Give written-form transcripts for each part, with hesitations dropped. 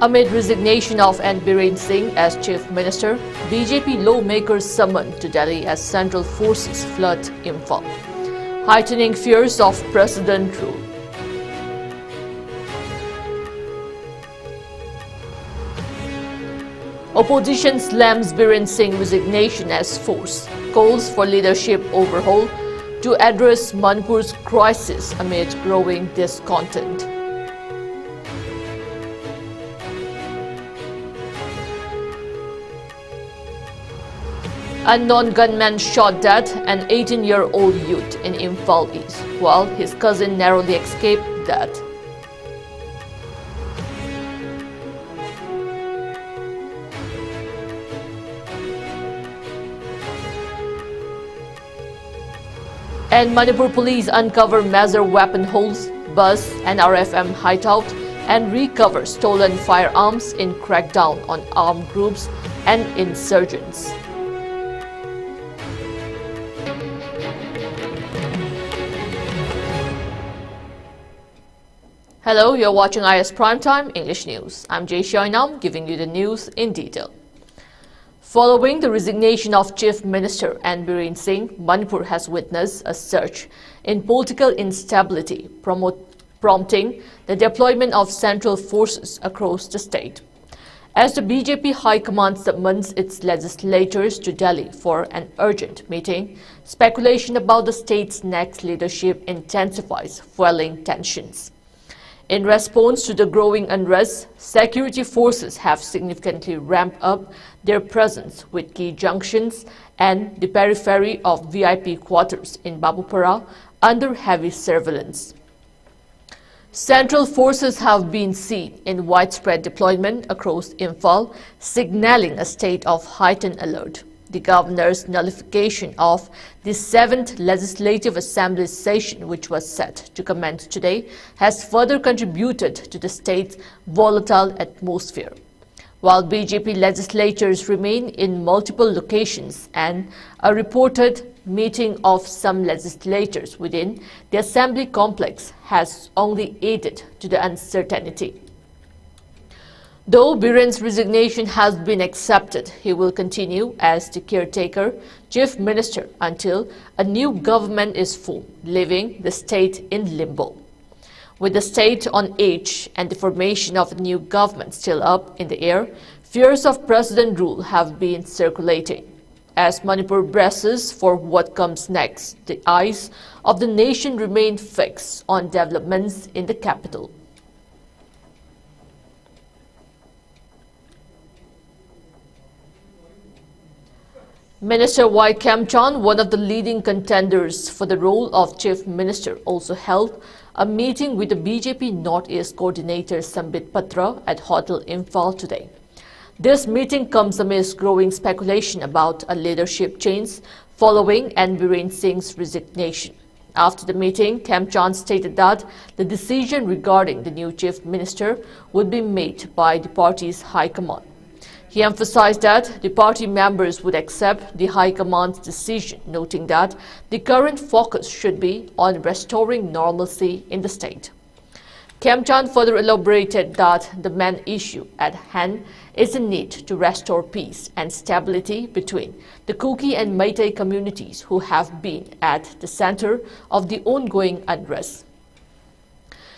Amid resignation of N. Biren Singh as Chief Minister, BJP lawmakers summoned to Delhi as central forces flood Imphal, heightening fears of president rule. Opposition slams Biren Singh resignation as force, calls for leadership overhaul to address Manipur's crisis amid growing discontent. Unknown gunman shot dead an 18-year-old youth in Imphal East, while his cousin narrowly escaped death. And Manipur police uncover major weapon holes, bus and RFM hideout, and recover stolen firearms in crackdown on armed groups and insurgents. Hello, you're watching IS Primetime English News. I'm Jay Shainam, giving you the news in detail. Following the resignation of Chief Minister N. Biren Singh, Manipur has witnessed a surge in political instability, prompting the deployment of central forces across the state. As the BJP High Command summons its legislators to Delhi for an urgent meeting, speculation about the state's next leadership intensifies, fueling tensions. In response to the growing unrest, security forces have significantly ramped up their presence with key junctions and the periphery of VIP quarters in Babupara under heavy surveillance. Central forces have been seen in widespread deployment across Imphal, signaling a state of heightened alert. The governor's nullification of the 7th Legislative Assembly session, which was set to commence today, has further contributed to the state's volatile atmosphere. While BJP legislators remain in multiple locations and a reported meeting of some legislators within the assembly complex has only added to the uncertainty. Though Biren's resignation has been accepted, he will continue as the caretaker chief minister until a new government is formed, leaving the state in limbo. With the state on edge and the formation of a new government still up in the air, fears of president rule have been circulating. As Manipur braces for what comes next, the eyes of the nation remain fixed on developments in the capital. Minister Y. Kemchan, one of the leading contenders for the role of Chief Minister, also held a meeting with the BJP Northeast coordinator Sambit Patra at Hotel Imphal today. This meeting comes amidst growing speculation about a leadership change following N. Biren Singh's resignation. After the meeting, Kemchan stated that the decision regarding the new Chief Minister would be made by the party's High Command. He emphasized that the party members would accept the High Command's decision, noting that the current focus should be on restoring normalcy in the state. Kemchan further elaborated that the main issue at hand is the need to restore peace and stability between the Kuki and Meitei communities who have been at the center of the ongoing unrest.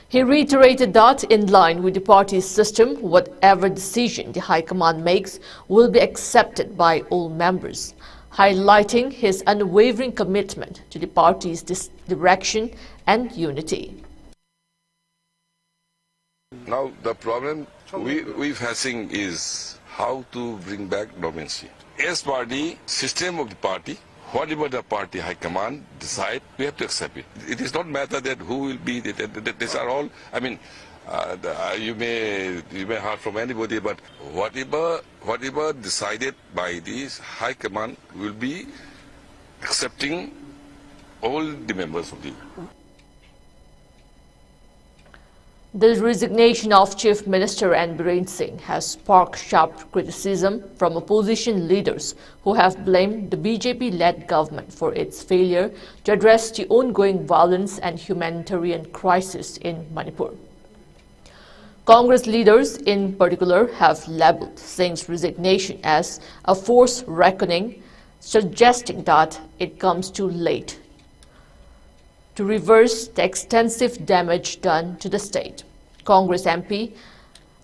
He reiterated that, in line with the party's system, whatever decision the High Command makes will be accepted by all members, highlighting his unwavering commitment to the party's direction and unity. Now, the problem we're facing is how to bring back normalcy. As party, system of the party, whatever the party high command decide, we have to accept it. It is not matter that who will be. These are all. I mean, you may hear from anybody, but whatever decided by this high command will be accepting all the members of the. The resignation of Chief Minister N. Biren Singh has sparked sharp criticism from opposition leaders who have blamed the BJP-led government for its failure to address the ongoing violence and humanitarian crisis in Manipur. Congress leaders in particular have labelled Singh's resignation as a forced reckoning, suggesting that it comes too late to reverse the extensive damage done to the state. Congress MP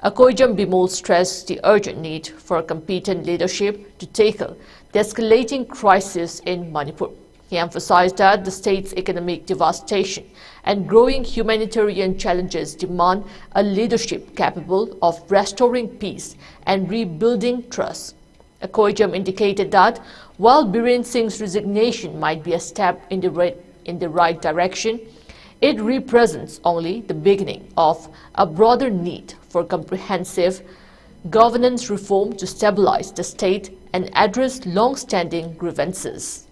Akoijam Bimol stressed the urgent need for competent leadership to tackle the escalating crisis in Manipur. He emphasized that the state's economic devastation and growing humanitarian challenges demand a leadership capable of restoring peace and rebuilding trust. Akoijam indicated that while Biren Singh's resignation might be a step in the right direction, it represents only the beginning of a broader need for comprehensive governance reform to stabilize the state and address long-standing grievances.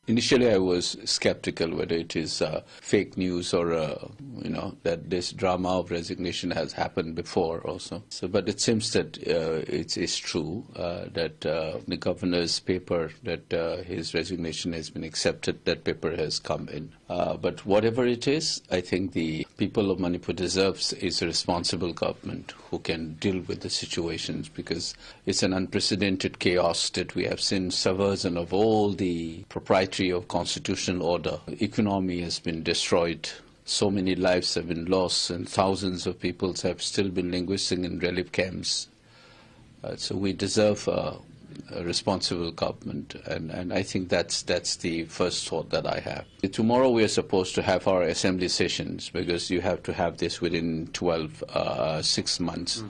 Initially, I was skeptical whether it is fake news or, that this drama of resignation has happened before also. But it seems that it is true that the governor's paper that his resignation has been accepted, that paper has come in. But whatever it is, I think the people of Manipur deserves is a responsible government who can deal with the situations, because it's an unprecedented chaos that we have seen subversion of all the proprietary of constitutional order. The economy has been destroyed. So many lives have been lost, and thousands of people have still been languishing in relief camps. So we deserve a responsible government, and I think that's the first thought that I have. Tomorrow we are supposed to have our assembly sessions, because you have to have this within 6 months.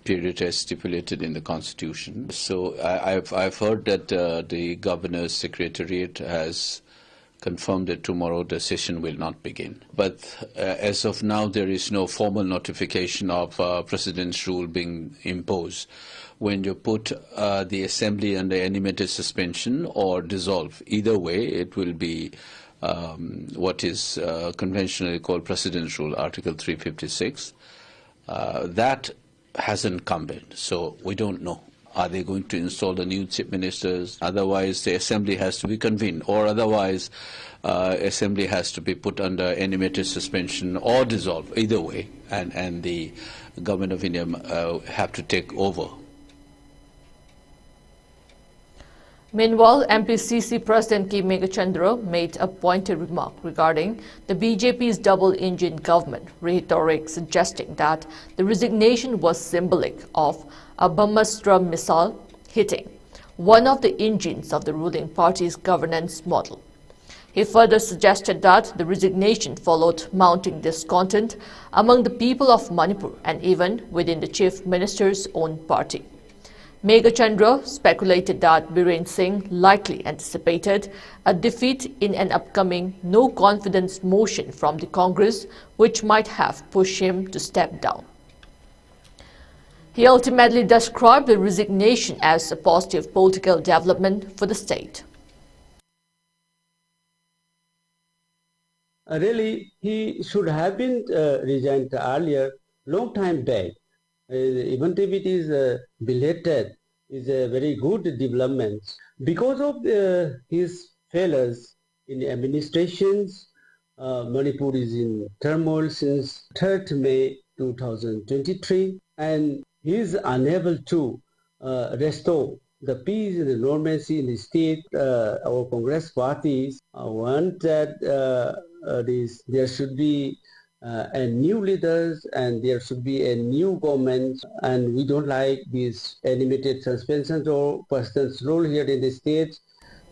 Period as stipulated in the Constitution. So I've heard that the Governor's Secretariat has confirmed that tomorrow the session will not begin. But as of now, there is no formal notification of President's rule being imposed. When you put the Assembly under animated suspension or dissolve, either way, it will be what is conventionally called President's rule, Article 356. That hasn't come in, so we don't know. Are they going to install the new chief ministers? Otherwise, the assembly has to be convened, or otherwise, assembly has to be put under animated suspension or dissolved. Either way, and the government of India have to take over. Meanwhile, MPCC President K. Meghachandra made a pointed remark regarding the BJP's double-engine government rhetoric, suggesting that the resignation was symbolic of a Brahmastra missile hitting one of the engines of the ruling party's governance model. He further suggested that the resignation followed mounting discontent among the people of Manipur and even within the chief minister's own party. Meghachandra speculated that Biren Singh likely anticipated a defeat in an upcoming no-confidence motion from the Congress, which might have pushed him to step down. He ultimately described the resignation as a positive political development for the state. Really, he should have been resigned earlier, long time back. Even if it is belated, is a very good development. Because of his failures in administrations, Manipur is in turmoil since 3rd May 2023, and he is unable to restore the peace and the normalcy in the state. Our Congress parties want that there should be a new leaders and there should be a new government, and we don't like these animated suspensions or person's role here in the state.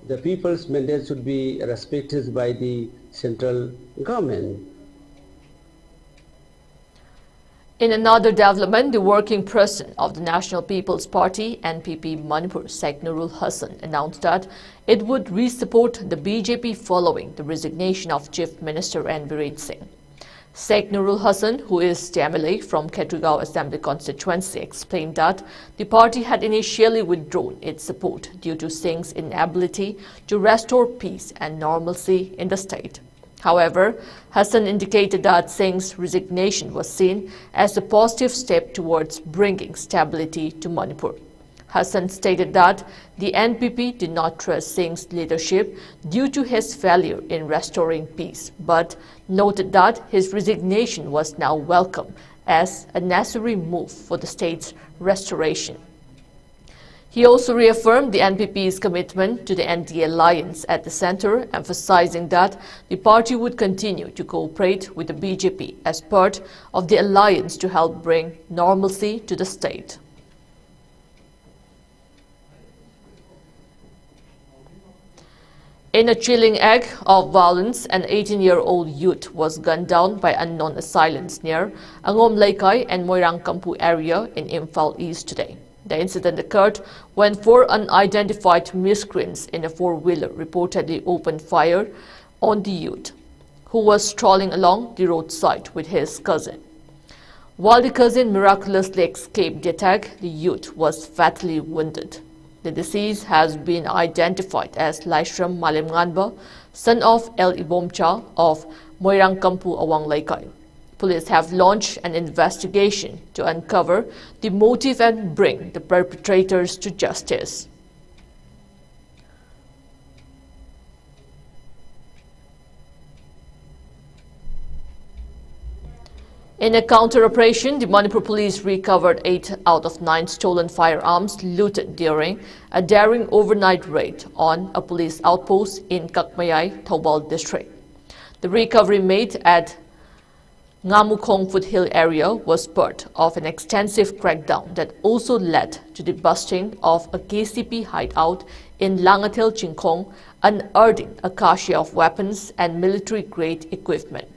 The people's mandate should be respected by the central government. In another development, the working president of the National People's Party, NPP Manipur, Sheikh Nurul Hassan, announced that it would re-support the BJP following the resignation of Chief Minister N. Biren Singh. Sheikh Nurul Hassan, who is the MLA from Ketrigao Assembly constituency, explained that the party had initially withdrawn its support due to Singh's inability to restore peace and normalcy in the state. However, Hassan indicated that Singh's resignation was seen as a positive step towards bringing stability to Manipur. Hassan stated that the NPP did not trust Singh's leadership due to his failure in restoring peace, but noted that his resignation was now welcome as a necessary move for the state's restoration. He also reaffirmed the NPP's commitment to the NDA alliance at the center, emphasizing that the party would continue to cooperate with the BJP as part of the alliance to help bring normalcy to the state. In a chilling act of violence, an 18-year-old youth was gunned down by unknown assailants near Angom Laikai and Moirang Kampu area in Imphal East today. The incident occurred when 4 unidentified miscreants in a 4-wheeler reportedly opened fire on the youth, who was strolling along the roadside with his cousin. While the cousin miraculously escaped the attack, the youth was fatally wounded. The deceased has been identified as Laishram Malimnganba, son of El Ibomcha of Moirang Kampu Awang Laikai. Police have launched an investigation to uncover the motive and bring the perpetrators to justice. In a counter-operation, the Manipur police recovered 8 out of 9 stolen firearms looted during a daring overnight raid on a police outpost in Kakmayai, Thoubal district. The recovery made at Ngamukong foothill area was part of an extensive crackdown that also led to the busting of a KCP hideout in Langatel Chingkong, unearthing a cache of weapons and military-grade equipment.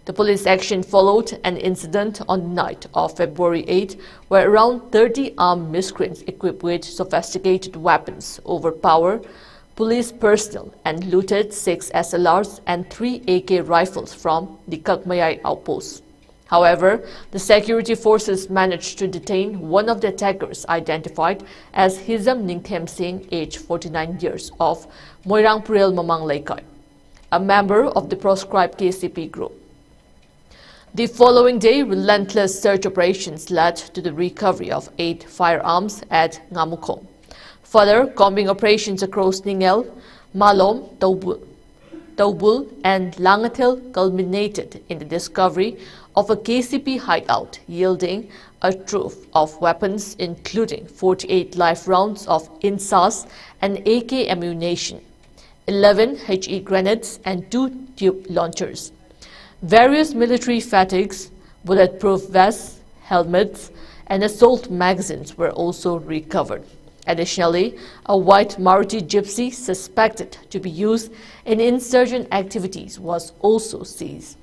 The police action followed an incident on the night of February 8, where around 30 armed miscreants equipped with sophisticated weapons overpowered police personnel and looted 6 SLRs and 3 AK rifles from the Kakmayai outpost. However, the security forces managed to detain one of the attackers, identified as Hizam Ningthem Singh, aged 49 years, of Moirang Purel Mamang Laikai, a member of the proscribed KCP group. The following day, relentless search operations led to the recovery of 8 firearms at Ngamukong. Further, combing operations across Ningel, Malom, Taubul, and Langatel culminated in the discovery of a KCP hideout, yielding a trove of weapons including 48 live rounds of INSAS and AK ammunition, 11 HE grenades, and 2 tube launchers. Various military fatigues, bulletproof vests, helmets, and assault magazines were also recovered. Additionally, a white Maruti Gypsy suspected to be used in insurgent activities was also seized.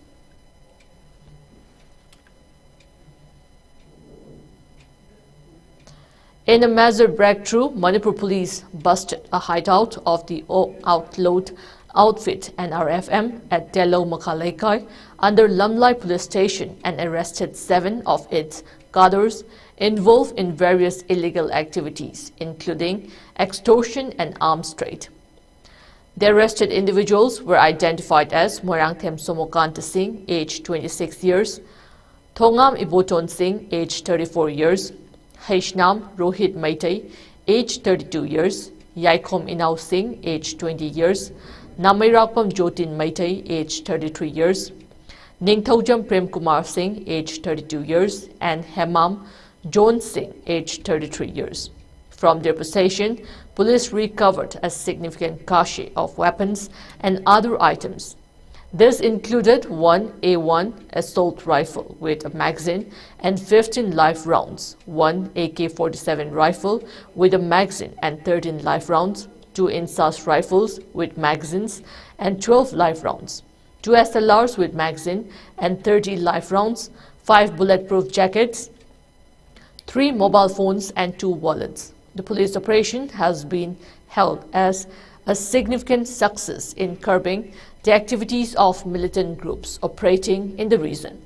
In a major breakthrough, Manipur police busted a hideout of the outlawed outfit NRFM at Delo Makalaikai under Lamlai police station and arrested 7 of its cadres involved in various illegal activities, including extortion and arms trade. The arrested individuals were identified as Moirangthem Somokanta Singh, aged 26 years, Thongam Iboton Singh, aged 34 years, Haishnam Rohit Maitai, aged 32 years, Yaikom Inau Singh, aged 20 years, Namairakpam Jotin Maitai, aged 33 years, Ningthaujam Prem Kumar Singh, aged 32 years, and Hemam John Singh, aged 33 years. From their possession, police recovered a significant cache of weapons and other items. This included 1 A1 assault rifle with a magazine and 15 live rounds, 1 AK-47 rifle with a magazine and 13 live rounds, 2 INSAS rifles with magazines and 12 live rounds, 2 SLRs with magazine and 30 live rounds, 5 bulletproof jackets, 3 mobile phones, and 2 wallets. The police operation has been held as a significant success in curbing the activities of militant groups operating in the region.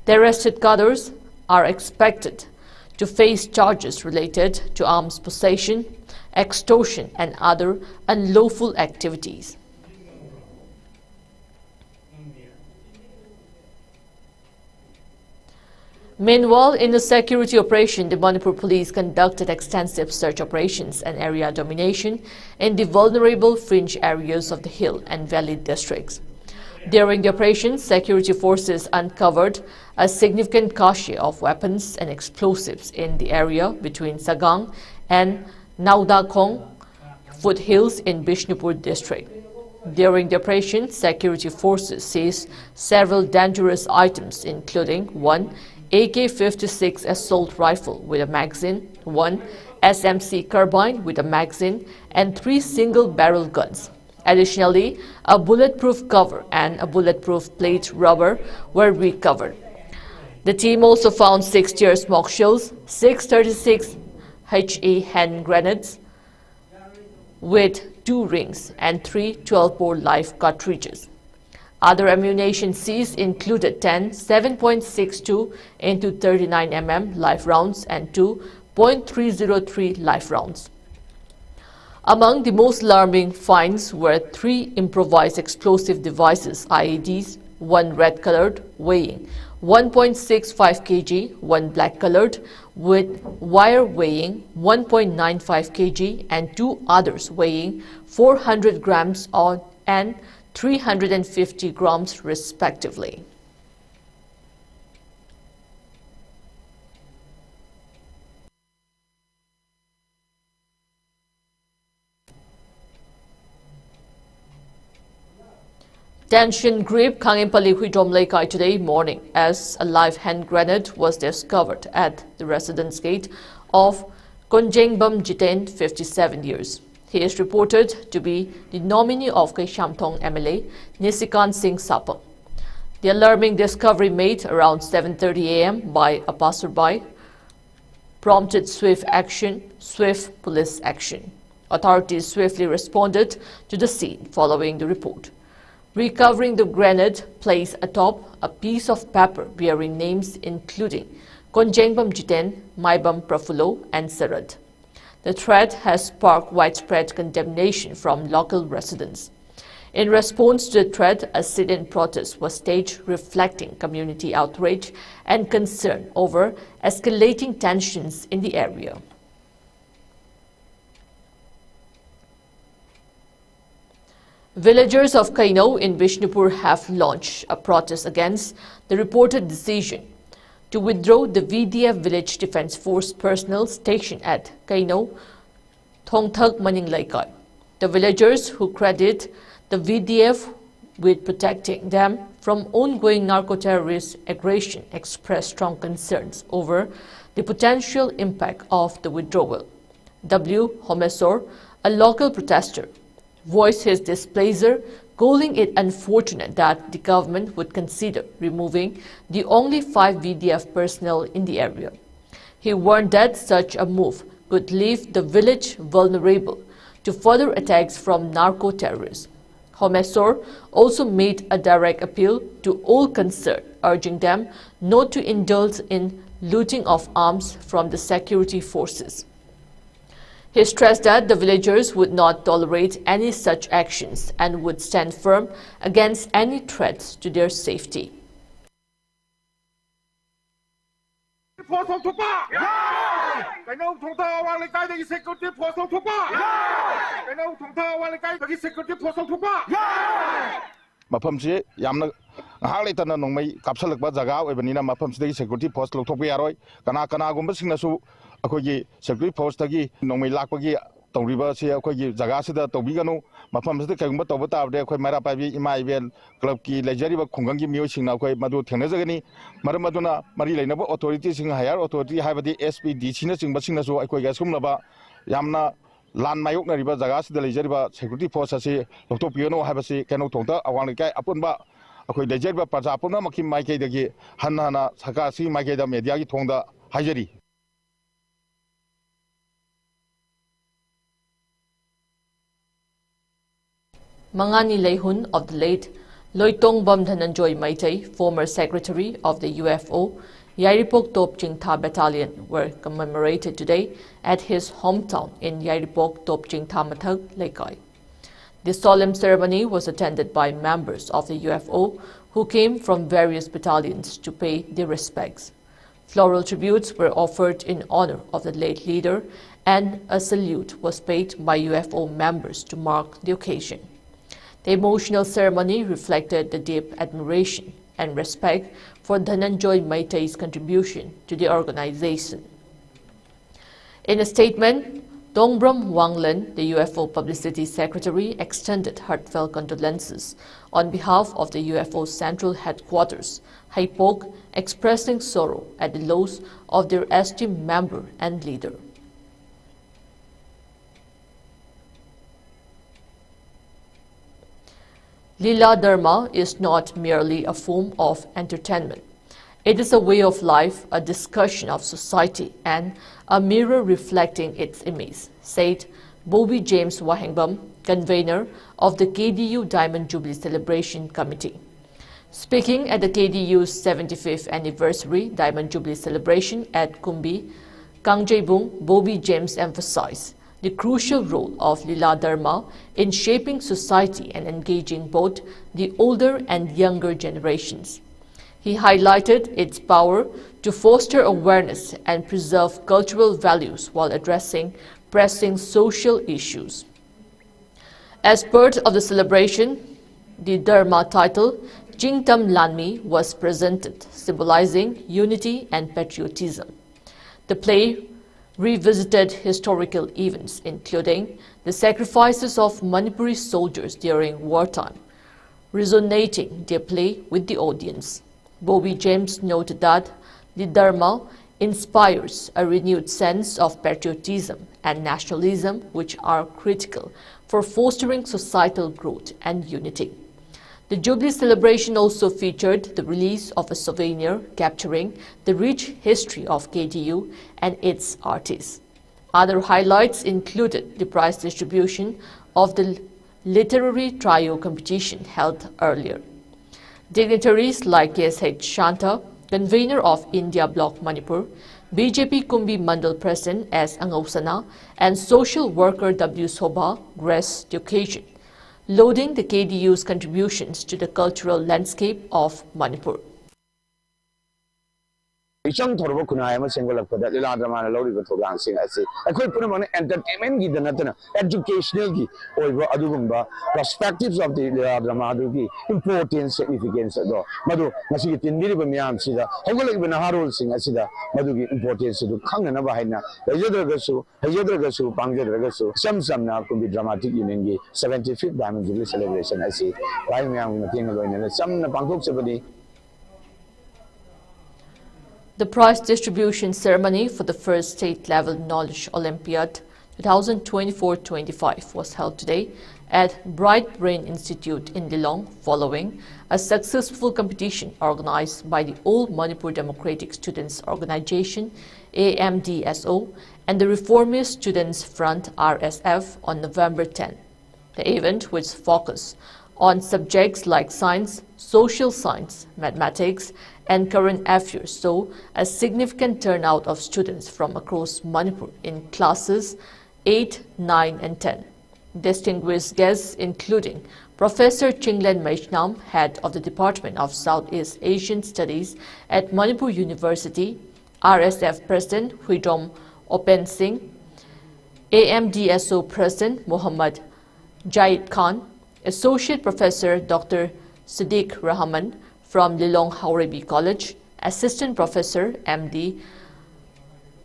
The arrested cadres are expected to face charges related to arms possession, extortion, and other unlawful activities. Meanwhile, in the security operation, the Manipur police conducted extensive search operations and area domination in the vulnerable fringe areas of the hill and valley districts. During the operation, security forces uncovered a significant cache of weapons and explosives in the area between Sagang and Naudakong foothills in Bishnupur district. During the operation, security forces seized several dangerous items, including one AK-56 assault rifle with a magazine, one SMC carbine with a magazine, and 3 single-barrel guns. Additionally, a bulletproof cover and a bulletproof plate rubber were recovered. The team also found 6 tear smoke shells, 636 HE hand grenades with 2 rings and 3 12-bore live cartridges. Other ammunition seized included 10 7.62 into 39 mm live rounds and 2 .303 live rounds. Among the most alarming finds were 3 improvised explosive devices IEDs, 1 red-colored weighing 1.65 kg, 1 black-colored with wire weighing 1.95 kg and 2 others weighing 400 grams and 350 grams respectively. Tension gripped Kangenpalli Huidom Laikai today morning as a live hand grenade was discovered at the residence gate of Konjengbam Jiten, 57 years. He is reported to be the nominee of Kaishamthong MLA Nisikan Singh Sapang. The alarming discovery made around 7:30 a.m. by a passerby prompted swift police action. Authorities swiftly responded to the scene following the report. Recovering the grenade placed atop a piece of paper bearing names including Konjengbam Jiten, Maibam Prafulo, and Sarad. The threat has sparked widespread condemnation from local residents. In response to the threat, a sit-in protest was staged reflecting community outrage and concern over escalating tensions in the area. Villagers of Kaino in Bishnupur have launched a protest against the reported decision to withdraw the VDF Village Defence Force personnel stationed at Kaino, Thongthak Maning Laikai. The villagers, who credit the VDF with protecting them from ongoing narco-terrorist aggression, expressed strong concerns over the potential impact of the withdrawal. W. Homesor, a local protester, voiced his displeasure, calling it unfortunate that the government would consider removing the only 5 VDF personnel in the area. He warned that such a move could leave the village vulnerable to further attacks from narco-terrorists. Homesor also made a direct appeal to all concerned, urging them not to indulge in looting of arms from the security forces. He stressed that the villagers would not tolerate any such actions and would stand firm against any threats to their safety. Mafamsi yamna ngahak leitana nongmai kapsalakba jaga oibanina mafamsidagi security force lokthokpa yaroi kana gumba singnasu akogi security force tagi nongmai lakpagi tawriba se akogi jaga sida tawbiganu mafamsida kaigumba tawba tabde akoi mara paibi ima event club ki lejariba khungangi mio singna akoi madu thengnajagani maram maduna mari leinaba authority sing higher authority haibadi SPDC na singba singnasu akoi ga sumlaba yamna Lan Mayok Nariba Zagas, the Lejeriba Security Force, Lotopiono, Habasi, Kano Tonta, Awanika, Apunba, Ako Lejeriba Pazapuna, Makim Maike de Hanana, Sakasi, Maike da Mediagi Tonda, Hajari. Mangani Lehun of the late Loitong Bamdhananjoy Maitei, former secretary of the UFO, Yairipok Top Jingtha Battalion were commemorated today at his hometown in Yairipok Top Jingtha Mathak, Laikai. The solemn ceremony was attended by members of the UFO who came from various battalions to pay their respects. Floral tributes were offered in honor of the late leader, and a salute was paid by UFO members to mark the occasion. The emotional ceremony reflected the deep admiration and respect for Dhananjoy Maitai's contribution to the organization. In a statement, Dongbram Wanglan, the UFO Publicity Secretary, extended heartfelt condolences on behalf of the UFO Central Headquarters, Haipok, expressing sorrow at the loss of their esteemed member and leader. Lila Dharma is not merely a form of entertainment. It is a way of life, a discussion of society, and a mirror reflecting its image, said Bobby James Wahengbam, convener of the KDU Diamond Jubilee Celebration Committee. Speaking at the KDU's 75th anniversary Diamond Jubilee celebration at Kumbi, Kangjebung, Bobby James emphasized the crucial role of Lila Dharma in shaping society and engaging both the older and younger generations. He highlighted its power to foster awareness and preserve cultural values while addressing pressing social issues. As part of the celebration, the Dharma title, Jingtam Lanmi, was presented, symbolizing unity and patriotism. The play revisited historical events, including the sacrifices of Manipuri soldiers during wartime, resonating deeply with the audience. Bobby James noted that the Dharma inspires a renewed sense of patriotism and nationalism, which are critical for fostering societal growth and unity. The Jubilee celebration also featured the release of a souvenir capturing the rich history of KDU and its artists. Other highlights included the prize distribution of the literary trio competition held earlier. Dignitaries like S.H. Shanta, convener of India Bloc Manipur, BJP Kumbi Mandal President S. Angausana, and social worker W. Sobha graced the occasion, lauding the KDU's contributions to the cultural landscape of Manipur. Ichang thorbo kunai ama sengolak pada Lila Dharma lori ko thogang sing ase akoi puna entertainment gi danatana educational gi oiba adugumba perspectives of the Lila Dharma adugi importance significance do madu ngasi gi tinbiri ba miyam sida hogolak bina harol sing asida madu gi importance du khangna ba haina hajadragasu pangjadragasu samna kumbi dramatic union gi 75th Diamond Jubilee celebration ase rai miyam mating loina samna pangthok sabadi. The prize distribution ceremony for the first state-level Knowledge Olympiad 2024-25 was held today at Bright Brain Institute in Lilong, following a successful competition organized by the All Manipur Democratic Students Organization (AMDSO) and the Reformist Students Front (RSF) on November 10. The event, which focused on subjects like science, social science, mathematics, and current affairs, saw a significant turnout of students from across Manipur in classes 8, 9, and 10. Distinguished guests including Professor Chinglen Meishnam, head of the Department of Southeast Asian Studies at Manipur University, RSF President Huidom Open Singh, AMDSO President Muhammad Jahid Khan, Associate Professor Dr. Siddiq Rahman from Lilong Haurabi College, Assistant Professor M.D.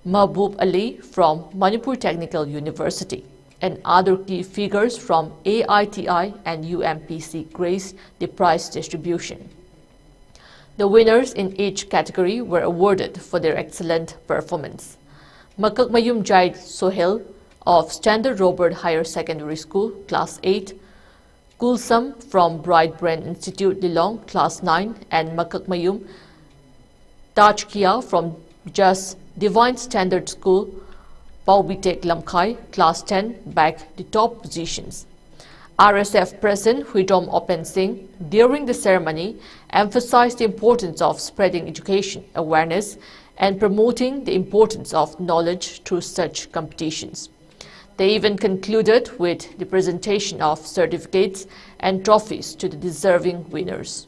Mahbub Ali from Manipur Technical University, and other key figures from AITI and UMPC graced the prize distribution. The winners in each category were awarded for their excellent performance. Makakmayum Jahid Sohail of Standard Robert Higher Secondary School, Class 8, Kulsam from Bright Brain Institute Lilong, Class 9, and Makakmayum Tajkia from Just Divine Standard School, Paubitek Lamkai, Class 10, bagged the top positions. RSF President Huidom Open Singh, during the ceremony, emphasized the importance of spreading education awareness and promoting the importance of knowledge through such competitions. The event concluded with the presentation of certificates and trophies to the deserving winners.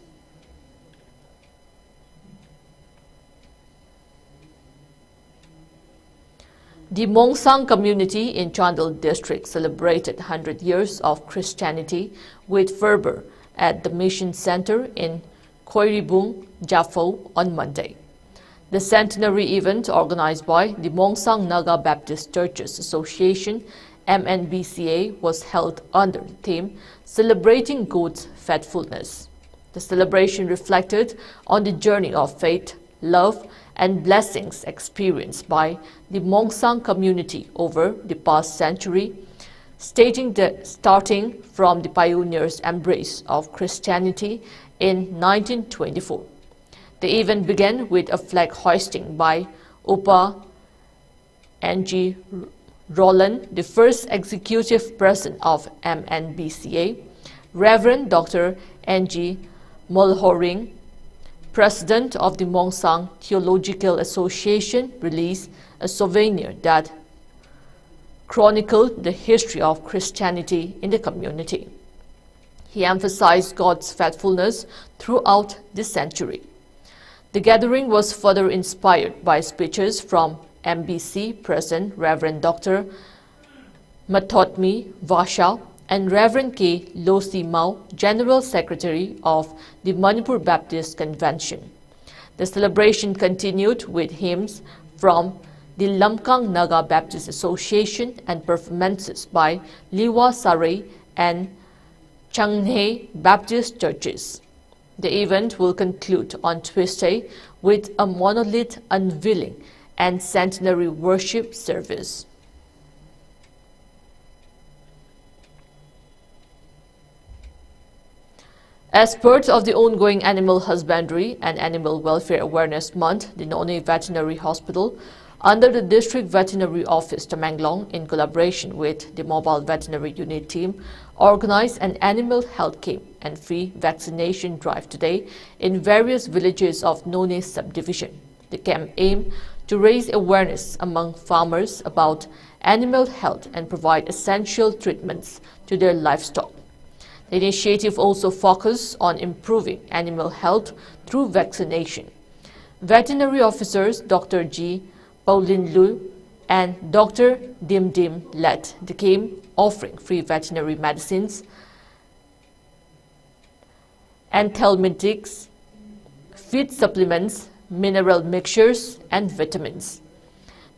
The Mongsang community in Chandel district celebrated 100 years of Christianity with fervor at the Mission Center in Khoiribung, Jaffo on Monday. The centenary event, organized by the Mongsang Naga Baptist Churches Association (MNBCA), was held under the theme Celebrating God's Faithfulness. The celebration reflected on the journey of faith, love, and blessings experienced by the Mongsang community over the past century, starting from the pioneers' embrace of Christianity in 1924. The event began with a flag hoisting by Upa N.G. Roland, the first executive president of MNBCA, Reverend Dr. N.G. Mulhoring, president of the Mongsang Theological Association, released a souvenir that chronicled the history of Christianity in the community. He emphasized God's faithfulness throughout the century. The gathering was further inspired by speeches from MBC President Reverend Dr. Mathotmi Vasha and Reverend K. Losi Mao, General Secretary of the Manipur Baptist Convention. The celebration continued with hymns from the Lamkang Naga Baptist Association and performances by Liwa Sarai and Changhe Baptist churches. The event will conclude on Tuesday with a monolith unveiling and centenary worship service. As part of the ongoing Animal Husbandry and Animal Welfare Awareness Month, the Nonne Veterinary Hospital, under the District Veterinary Office, Tamenglong, in collaboration with the Mobile Veterinary Unit team, organized an animal health camp and free vaccination drive today in various villages of Nonne subdivision. The camp aimed to raise awareness among farmers about animal health and provide essential treatments to their livestock. The initiative also focused on improving animal health through vaccination. Veterinary officers Dr. G. Pauline Lu and Dr. Dim Dim led the camp, offering free veterinary medicines, anthelmintics, feed supplements, mineral mixtures, and vitamins.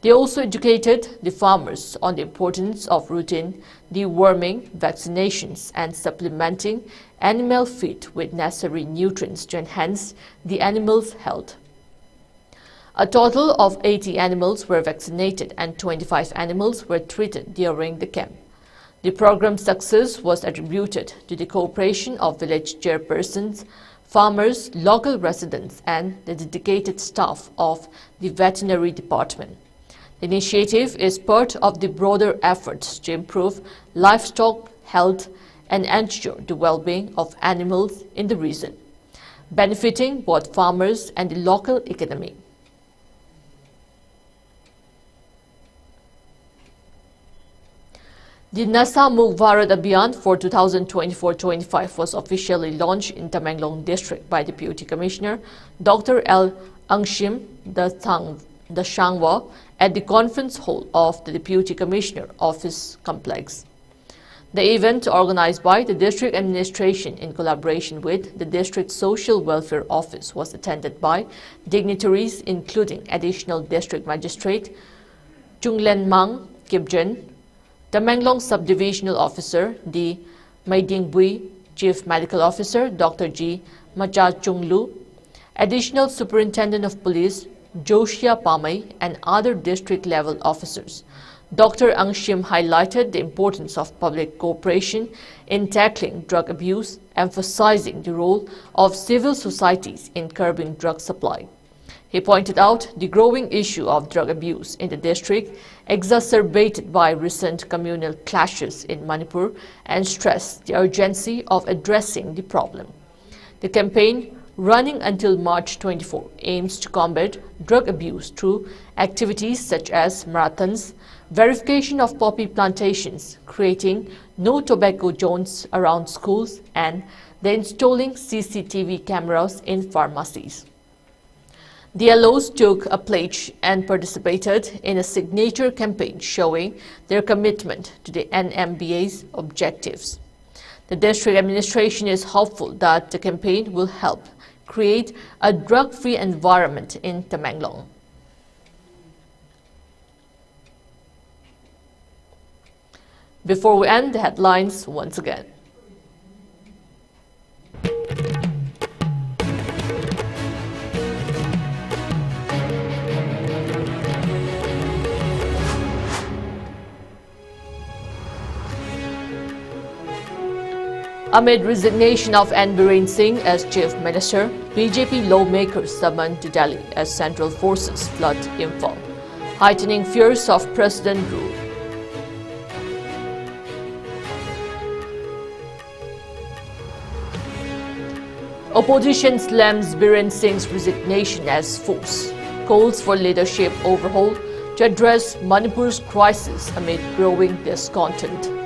They also educated the farmers on the importance of routine deworming, vaccinations, and supplementing animal feed with necessary nutrients to enhance the animal's health. A total of 80 animals were vaccinated and 25 animals were treated during the camp. The program's success was attributed to the cooperation of village chairpersons, farmers, local residents, and the dedicated staff of the veterinary department. The initiative is part of the broader efforts to improve livestock health and ensure the well-being of animals in the region, benefiting both farmers and the local economy. The Nasa Mukh Bharat Abhiyan for 2024-25 was officially launched in Tamenglong district by Deputy Commissioner Dr. L. Angshim Dashangwa at the conference hall of the Deputy Commissioner Office Complex. The event, organized by the district administration in collaboration with the district social welfare office, was attended by dignitaries including additional district magistrate Chunglen Mang Kipjen, Tamenglong Subdivisional Officer D. Maidingbui, Chief Medical Officer Dr. G. Macha Chunglu, Additional Superintendent of Police Joshia Pamay, and other district-level officers. Dr. Angshim highlighted the importance of public cooperation in tackling drug abuse, emphasizing the role of civil societies in curbing drug supply. He pointed out the growing issue of drug abuse in the district, exacerbated by recent communal clashes in Manipur, and stressed the urgency of addressing the problem. The campaign, running until March 24, aims to combat drug abuse through activities such as marathons, verification of poppy plantations, creating no tobacco zones around schools, and the installing CCTV cameras in pharmacies. The LOs took a pledge and participated in a signature campaign showing their commitment to the NMBA's objectives. The district administration is hopeful that the campaign will help create a drug-free environment in Tamenglong. Before we end, the headlines once again. Amid resignation of N. Biren Singh as Chief Minister, BJP lawmakers summoned to Delhi as central forces flood Imphal, heightening fears of president rule. Opposition slams Biren Singh's resignation as force, calls for leadership overhaul to address Manipur's crisis amid growing discontent.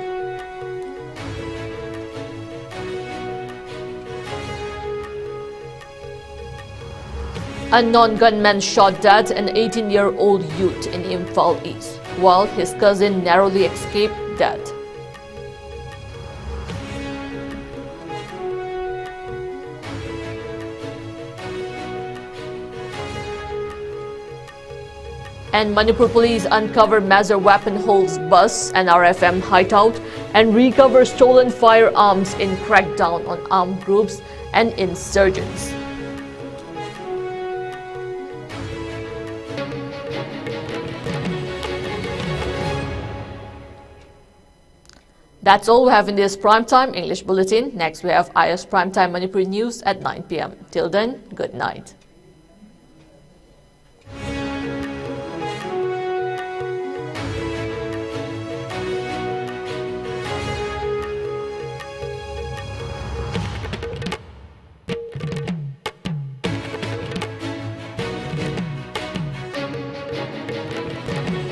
A non-gunman shot dead an 18-year-old youth in Imphal East, while his cousin narrowly escaped death. And Manipur police uncover Mazar weapon holds bus and RFM hideout and recover stolen firearms in crackdown on armed groups and insurgents. That's all we have in this Primetime English Bulletin. Next we have IS Primetime Manipur News at 9 p.m. Till then, good night.